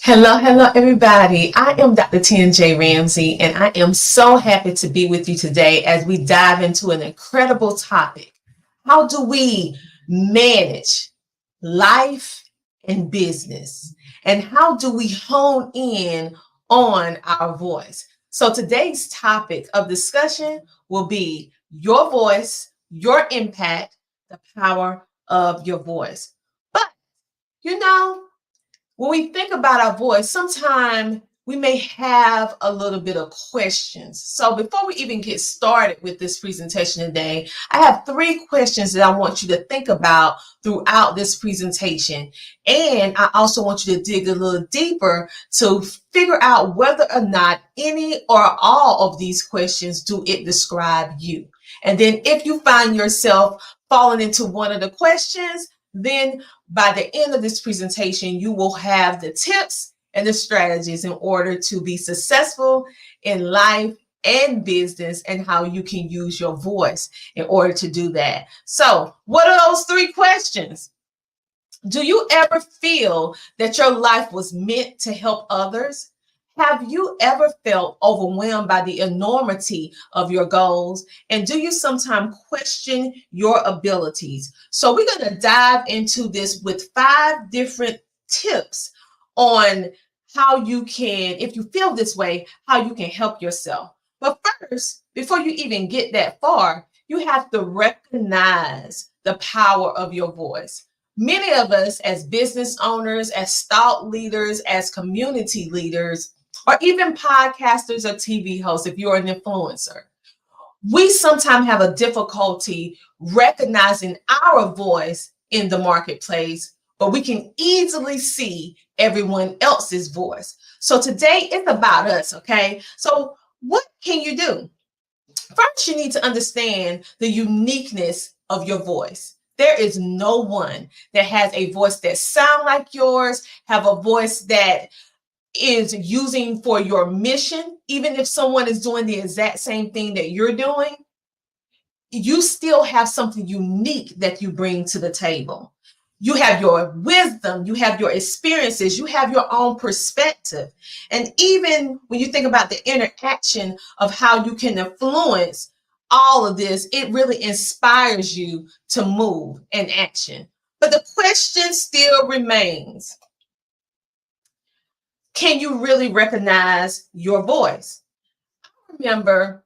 Hello, everybody. I am Dr. TNJ Ramsey, and I am so happy to be with you today as we dive into an incredible topic. How do we manage life and business? And how do we hone in on our voice? So, today's topic of discussion will be your voice, your impact, the power of your voice. But, you know, when we think about our voice, sometimes we may have a little bit of questions. So before we even get started with this presentation today, I have 3 questions that I want you to think about throughout this presentation. And I also want you to dig a little deeper to figure out whether or not any or all of these questions do it describe you. And then if you find yourself falling into one of the questions, then by the end of this presentation, you will have the tips and the strategies in order to be successful in life and business, and how you can use your voice in order to do that. So, what are those 3 questions? Do you ever feel that your life was meant to help others? Have you ever felt overwhelmed by the enormity of your goals? And do you sometimes question your abilities? So, we're going to dive into this with 5 different tips on how you can, if you feel this way, how you can help yourself. But first, before you even get that far, you have to recognize the power of your voice. Many of us, as business owners, as thought leaders, as community leaders, or even podcasters or TV hosts, if you're an influencer, we sometimes have a difficulty recognizing our voice in the marketplace, but we can easily see everyone else's voice. So today it's about us, okay? So what can you do? First, you need to understand the uniqueness of your voice. There is no one that has a voice that sounds like yours, have a voice that is using for your mission. Even if someone is doing the exact same thing that you're doing, you still have something unique that you bring to the table. You have your wisdom, you have your experiences, you have your own perspective. And even when you think about the interaction of how you can influence all of this, it really inspires you to move and action. But the question still remains, can you really recognize your voice? I remember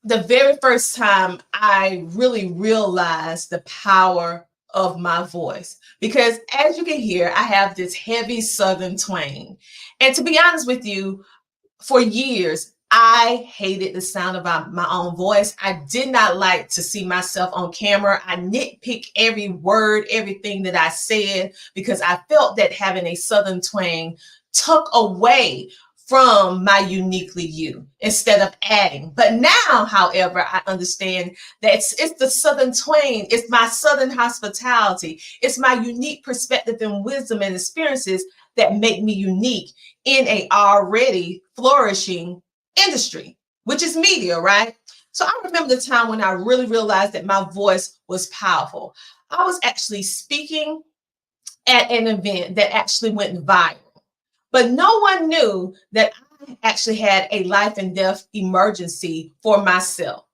the very first time I really realized the power of my voice, because as you can hear, I have this heavy Southern twang. And to be honest with you, for years, I hated the sound of my own voice. I did not like to see myself on camera. I nitpick every word, everything that I said, because I felt that having a Southern twang took away from my uniquely you instead of adding. But now, however, I understand that it's the Southern twang, it's my Southern hospitality, it's my unique perspective and wisdom and experiences that make me unique in a already flourishing industry, which is media, right? So I remember the time when I really realized that my voice was powerful. I was actually speaking at an event that actually went viral. But no one knew that I actually had a life and death emergency for myself.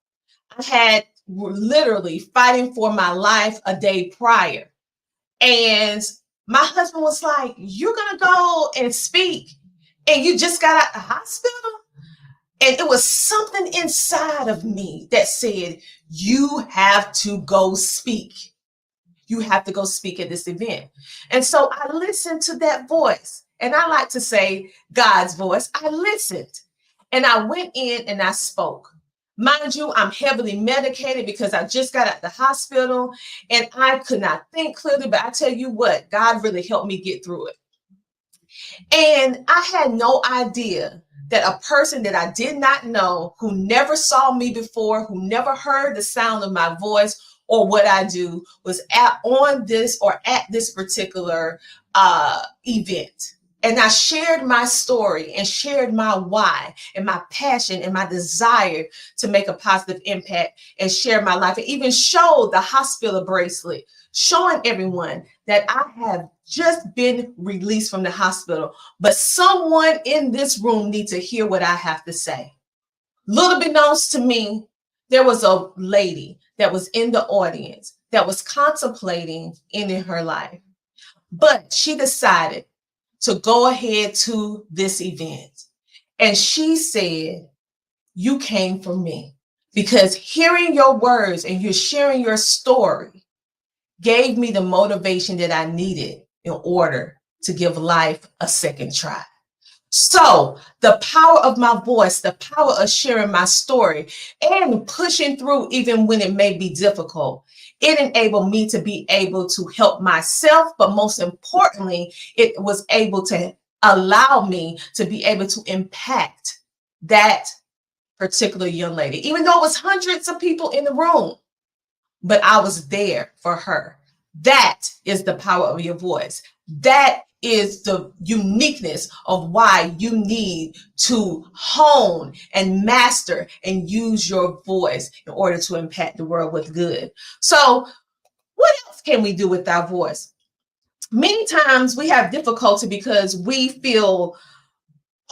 I had literally fighting for my life a day prior. And my husband was like, "You're going to go and speak, and you just got out the hospital?" And it was something inside of me that said, "You have to go speak. You have to go speak at this event." And so I listened to that voice. And I like to say God's voice. I listened and I went in and I spoke. Mind you, I'm heavily medicated because I just got out the hospital and I could not think clearly. But I tell you what, God really helped me get through it. And I had no idea that a person that I did not know, who never saw me before, who never heard the sound of my voice or what I do, was at this particular event. And I shared my story and shared my why and my passion and my desire to make a positive impact and share my life. And even showed the hospital bracelet, showing everyone that I have just been released from the hospital, but someone in this room needs to hear what I have to say. Little beknownst to me, there was a lady that was in the audience that was contemplating ending her life, but she decided to go ahead to this event. And she said, you came for me, because hearing your words and you're sharing your story gave me the motivation that I needed in order to give life a second try. So the power of my voice, the power of sharing my story and pushing through even when it may be difficult, it enabled me to be able to help myself, but most importantly, it was able to allow me to be able to impact that particular young lady, even though it was hundreds of people in the room, but I was there for her. That is the power of your voice. That is the uniqueness of why you need to hone and master and use your voice in order to impact the world with good. So what else can we do with our voice? Many times we have difficulty because we feel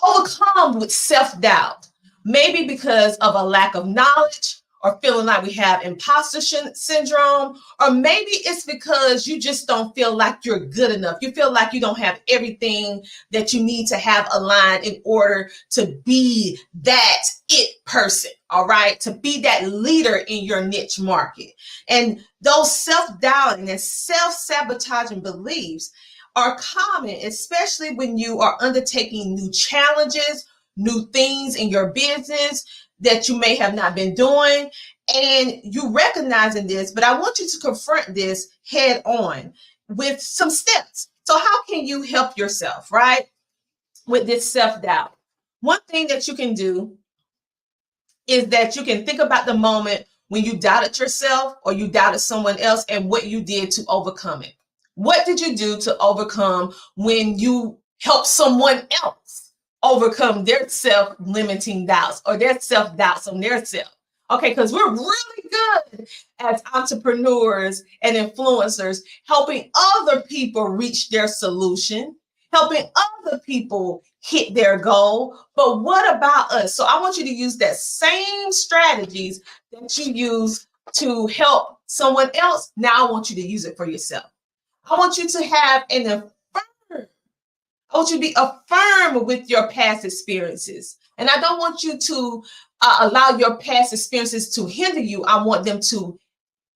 overcome with self-doubt, maybe because of a lack of knowledge or feeling like we have imposter syndrome, or maybe it's because you just don't feel like you're good enough. You feel like you don't have everything that you need to have aligned in order to be that it person, all right? To be that leader in your niche market. And those self-doubting and self-sabotaging beliefs are common, especially when you are undertaking new challenges, new things in your business that you may have not been doing, and you recognizing this, but I want you to confront this head on with some steps. So how can you help yourself, right, with this self-doubt? One thing that you can do is that you can think about the moment when you doubted yourself or you doubted someone else and what you did to overcome it. What did you do to overcome when you helped someone else overcome their self-limiting doubts or their self-doubts on their self? Okay, because we're really good as entrepreneurs and influencers helping other people reach their solution, helping other people hit their goal. But what about us? So I want you to use that same strategies that you use to help someone else. Now I want you to use it for yourself. I want you to have an affirm. I want you to be affirmed with your past experiences. And I don't want you to allow your past experiences to hinder you. I want them to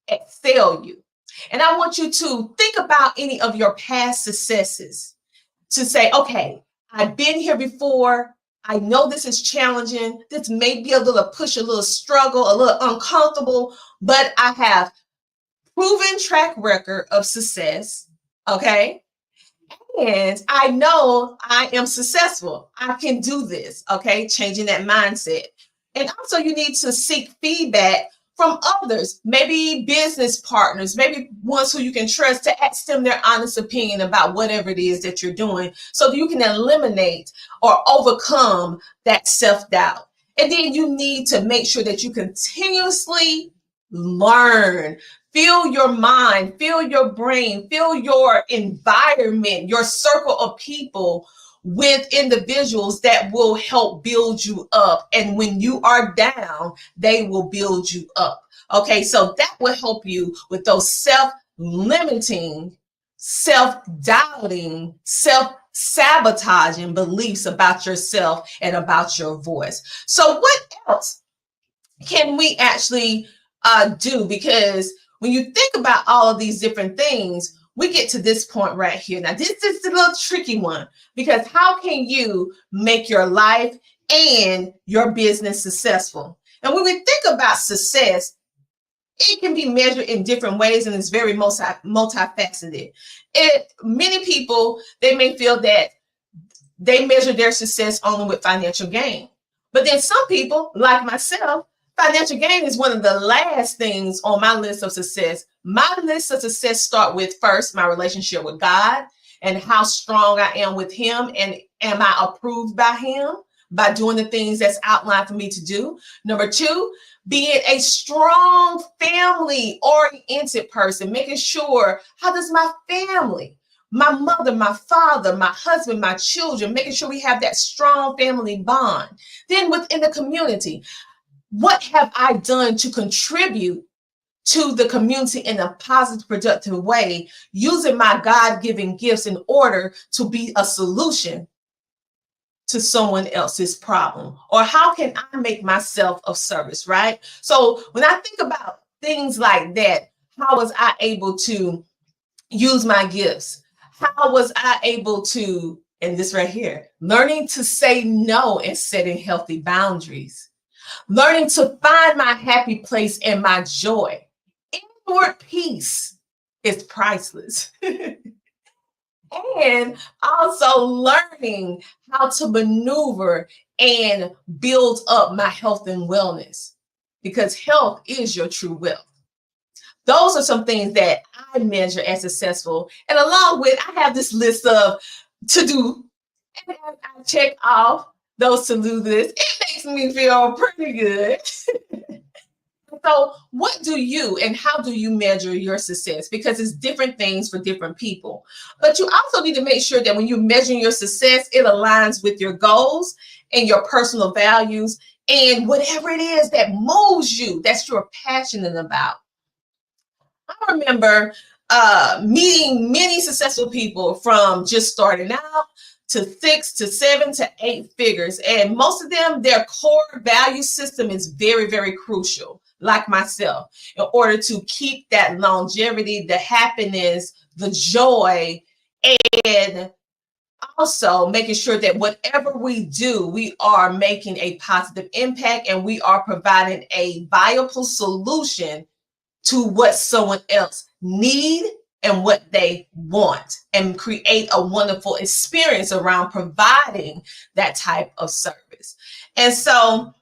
excel you. And I want you to think about any of your past successes to say, okay, I've been here before. I know this is challenging. This may be a little push, a little struggle, a little uncomfortable, but I have proven track record of success, okay? And I know I am successful. I can do this, okay? Changing that mindset. And also you need to seek feedback from others, maybe business partners, maybe ones who you can trust, to ask them their honest opinion about whatever it is that you're doing so that you can eliminate or overcome that self-doubt. And then you need to make sure that you continuously learn. Fill your mind, fill your brain, fill your environment, your circle of people with individuals that will help build you up. And when you are down, they will build you up. Okay, so that will help you with those self-limiting, self-doubting, self-sabotaging beliefs about yourself and about your voice. So what else can we actually do? Because when you think about all of these different things, we get to this point right here. Now, this is a little tricky one, because how can you make your life and your business successful? And when we think about success, it can be measured in different ways, and it's very multifaceted. Many people, they may feel that they measure their success only with financial gain. But then some people, like myself, financial gain is one of the last things on my list of success. My list of success start with, first, my relationship with God and how strong I am with him, and am I approved by him? by doing the things that's outlined for me to do. Number two, being a strong family-oriented person, making sure, how does my family, my mother, my father, my husband, my children, making sure we have that strong family bond. Then within the community, what have I done to contribute to the community in a positive, productive way, using my God-given gifts in order to be a solution to someone else's problem? Or how can I make myself of service, right? So when I think about things like that, how was I able to use my gifts? How was I able to, and this right here, learning to say no and setting healthy boundaries, learning to find my happy place and my joy. Inward peace is priceless. And also learning how to maneuver and build up my health and wellness, because health is your true wealth. Those are some things that I measure as successful. And along with, I have this list of to do, and I check off those to-do lists. It makes me feel pretty good. So what do you and how do you measure your success? Because it's different things for different people. But you also need to make sure that when you're measuring your success, it aligns with your goals and your personal values and whatever it is that moves you, that you're passionate about. I remember meeting many successful people from just starting out to 6 to 7 to 8 figures. And most of them, their core value system is very, very crucial, like myself, in order to keep that longevity, the happiness, the joy, and also making sure that whatever we do, we are making a positive impact and we are providing a viable solution to what someone else need and what they want, and create a wonderful experience around providing that type of service. And so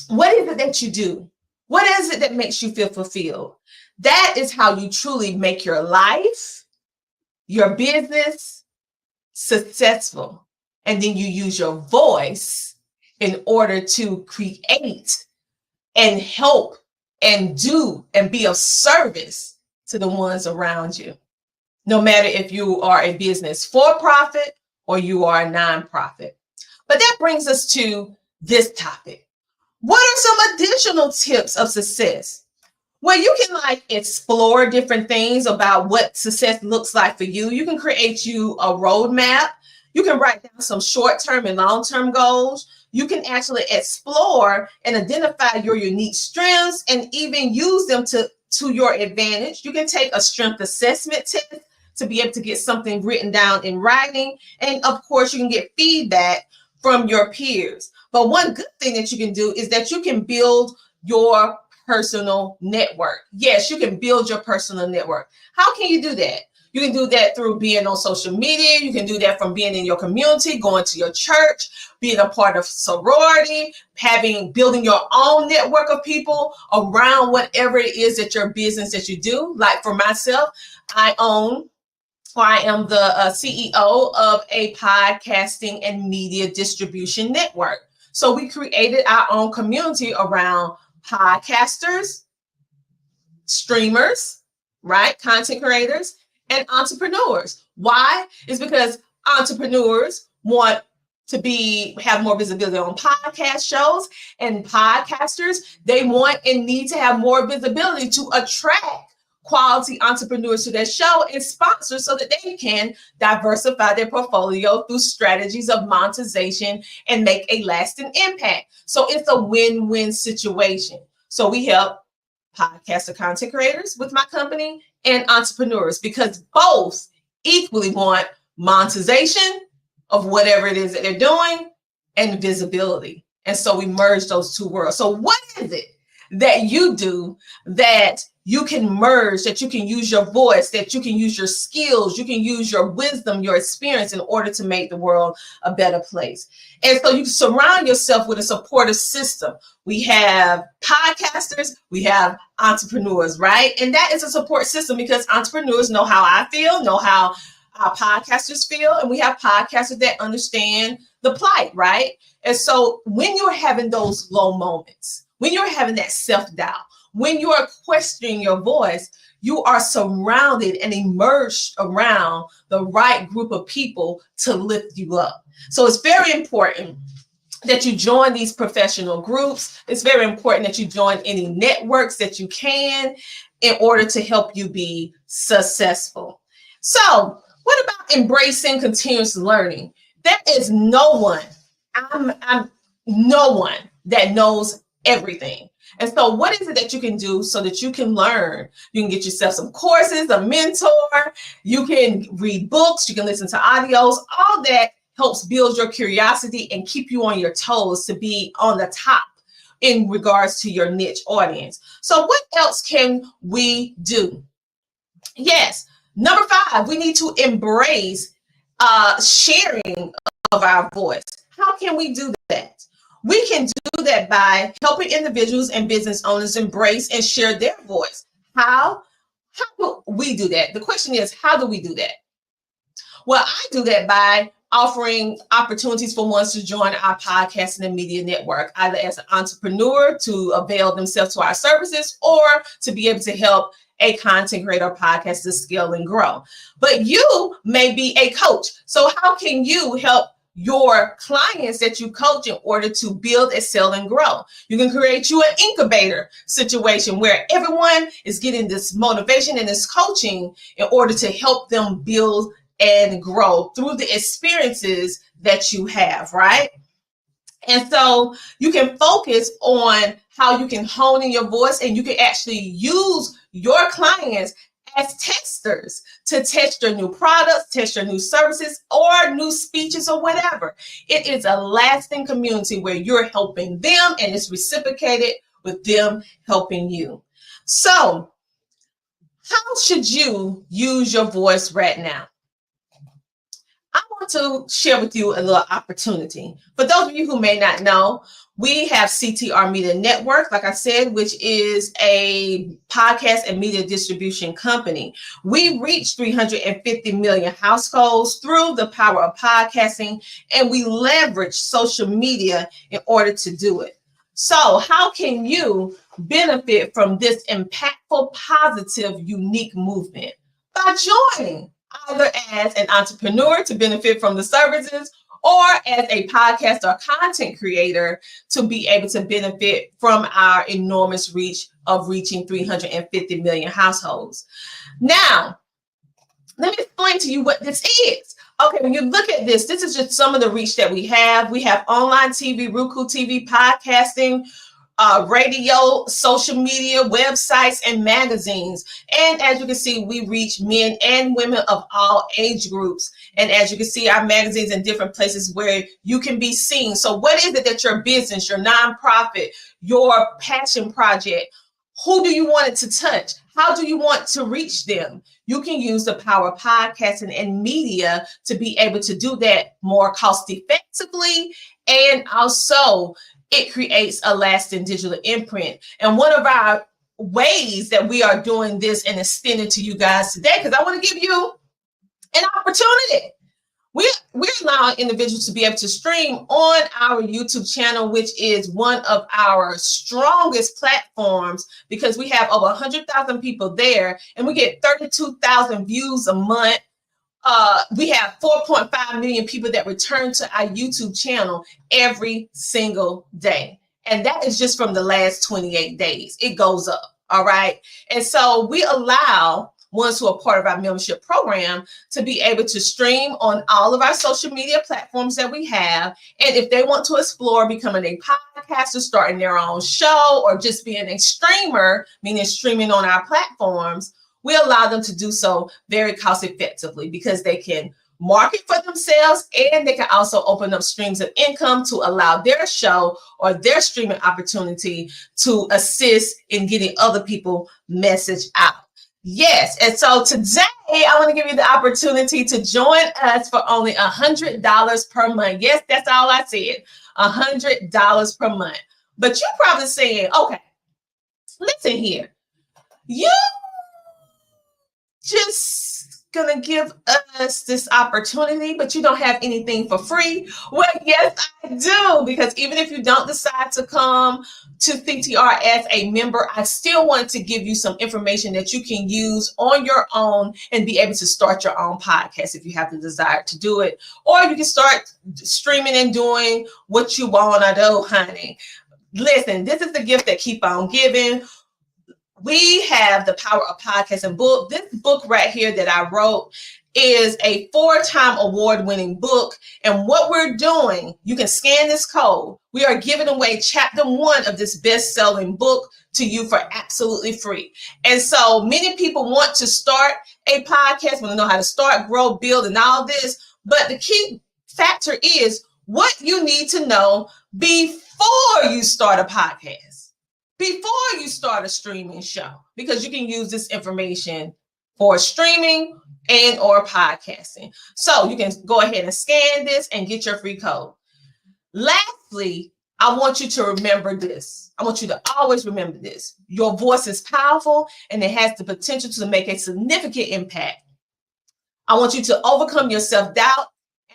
what is it that you do? What is it that makes you feel fulfilled? That is how you truly make your life, your business successful. And then you use your voice in order to create and help and do and be of service to the ones around you. No matter if you are a business for profit or you are a nonprofit. But that brings us to this topic. What are some additional tips of success? Well, you can explore different things about what success looks like for you. You can create you a roadmap. You can write down some short-term and long-term goals. You can actually explore and identify your unique strengths and even use them to your advantage. You can take a strength assessment test to be able to get something written down in writing. And of course, you can get feedback from your peers. But one good thing that you can do is that you can build your personal network. Yes, you can build your personal network. How can you do that? You can do that through being on social media. You can do that from being in your community, going to your church, being a part of sorority, building your own network of people around whatever it is that your business that you do. Like for myself, I am the CEO of a podcasting and media distribution network. So we created our own community around podcasters, streamers, right? Content creators and entrepreneurs. Why? It's because entrepreneurs want to have more visibility on podcast shows, and podcasters, they want and need to have more visibility to attract quality entrepreneurs to their show and sponsors so that they can diversify their portfolio through strategies of monetization and make a lasting impact. So it's a win-win situation. So we help podcaster content creators with my company and entrepreneurs, because both equally want monetization of whatever it is that they're doing and visibility. And so we merge those two worlds. So what is it that you do that you can merge, that you can use your voice, that you can use your skills, you can use your wisdom, your experience in order to make the world a better place? And so you surround yourself with a supportive system. We have podcasters, we have entrepreneurs, right? And that is a support system because entrepreneurs know how I feel, know how our podcasters feel, and we have podcasters that understand the plight, right? And so when you're having those low moments, when you're having that self-doubt, when you're questioning your voice, you are surrounded and immersed around the right group of people to lift you up. So it's very important that you join these professional groups. It's very important that you join any networks that you can in order to help you be successful. So what about embracing continuous learning? There is no one, I'm no one that knows everything. And so what is it that you can do so that you can learn? You can get yourself some courses, a mentor, you can read books, you can listen to audios, all that helps build your curiosity and keep you on your toes to be on the top in regards to your niche audience. So what else can we do? Yes, number 5, we need to embrace sharing of our voice. How can we do that? We can do that by helping individuals and business owners embrace and share their voice. How do we do that? The question is, how do we do that? Well, I do that by offering opportunities for ones to join our podcasting and media network, either as an entrepreneur to avail themselves to our services or to be able to help a content creator or podcast to scale and grow. But you may be a coach. So how can you help your clients that you coach in order to build, excel, and grow? You can create you an incubator situation where everyone is getting this motivation and this coaching in order to help them build and grow through the experiences that you have, right? And so you can focus on how you can hone in your voice, and you can actually use your clients as testers to test your new products, test your new services, or new speeches, or whatever. It is a lasting community where you're helping them and it's reciprocated with them helping you. So how should you use your voice right now? I want to share with you a little opportunity. For those of you who may not know, we have CTR Media Network, like I said, which is a podcast and media distribution company. We reach 350 million households through the power of podcasting, and we leverage social media in order to do it. So how can you benefit from this impactful, positive, unique movement? By joining, either as an entrepreneur to benefit from the services, or as a podcast or content creator to be able to benefit from our enormous reach of reaching 350 million households. Now, let me explain to you what this is. Okay, when you look at this, this is just some of the reach that we have. We have online TV, Roku TV, podcasting, radio, social media, websites, and magazines. And as you can see, we reach men and women of all age groups. And as you can see, our magazines in different places where you can be seen. So what is it that your business, your nonprofit, your passion project, who do you want it to touch? How do you want to reach them? You can use the power of podcasting and media to be able to do that more cost effectively, and also it creates a lasting digital imprint. And one of our ways that we are doing this and extending to you guys today, because I want to give you an opportunity. We're allowing individuals to be able to stream on our YouTube channel, which is one of our strongest platforms, because we have over 100,000 people there and we get 32,000 views a month. We have 4.5 million people that return to our YouTube channel every single day. And that is just from the last 28 days. It goes up. All right. And so we allow ones who are part of our membership program to be able to stream on all of our social media platforms that we have. And if they want to explore becoming a podcaster, starting their own show, or just being a streamer, meaning streaming on our platforms, we allow them to do so very cost effectively, because they can market for themselves and they can also open up streams of income to allow their show or their streaming opportunity to assist in getting other people message out. Yes, and so today I want to give you the opportunity to join us for only $100 per month. Yes, that's all I said, $100 per month. But you're probably saying, okay, listen here, you just gonna give us this opportunity, but you don't have anything for free? Well, yes, I do, because even if you don't decide to come to CTR as a member, I still want to give you some information that you can use on your own and be able to start your own podcast if you have the desire to do it. Or you can start streaming and doing what you want to do, honey. Listen, this is the gift that keep on giving. We have the power of podcasting book. This book right here that I wrote is a 4-time award-winning book. And what we're doing, you can scan this code. We are giving away chapter 1 of this best-selling book to you for absolutely free. And so many people want to start a podcast, want to know how to start, grow, build, and all this. But the key factor is what you need to know before you start a podcast, before you start a streaming show, because you can use this information for streaming and or podcasting. So you can go ahead and scan this and get your free code. Lastly, I want you to remember this. I want you to always remember this. Your voice is powerful and it has the potential to make a significant impact. I want you to overcome your self-doubt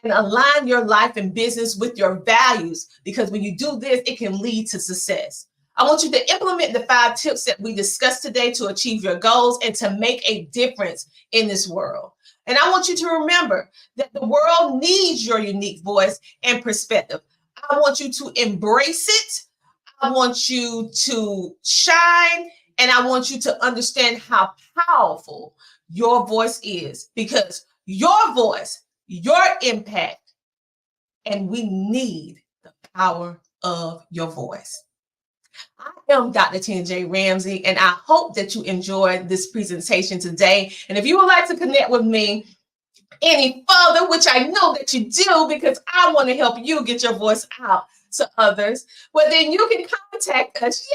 and align your life and business with your values, because when you do this, it can lead to success. I want you to implement the 5 tips that we discussed today to achieve your goals and to make a difference in this world. And I want you to remember that the world needs your unique voice and perspective. I want you to embrace it. I want you to shine, and I want you to understand how powerful your voice is, because your voice, your impact, and we need the power of your voice. I am Dr. TJ Ramsey, and I hope that you enjoyed this presentation today. And if you would like to connect with me any further, which I know that you do, because I want to help you get your voice out to others, well, then you can contact us.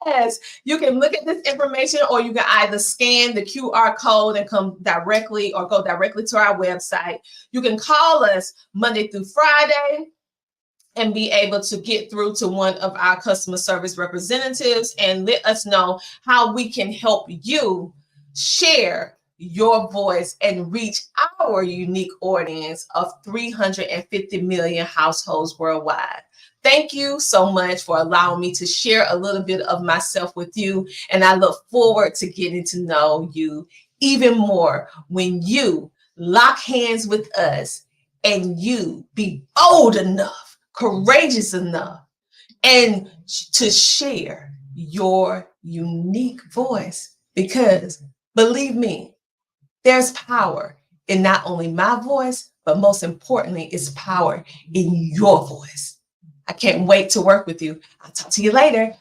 Yes, you can look at this information, or you can either scan the QR code and come directly, or go directly to our website. You can call us Monday through Friday and be able to get through to one of our customer service representatives and let us know how we can help you share your voice and reach our unique audience of 350 million households worldwide. Thank you so much for allowing me to share a little bit of myself with you, and I look forward to getting to know you even more when you lock hands with us and you be bold enough, courageous enough, and to share your unique voice. Because believe me, there's power in not only my voice, but most importantly, it's power in your voice. I can't wait to work with you. I'll talk to you later.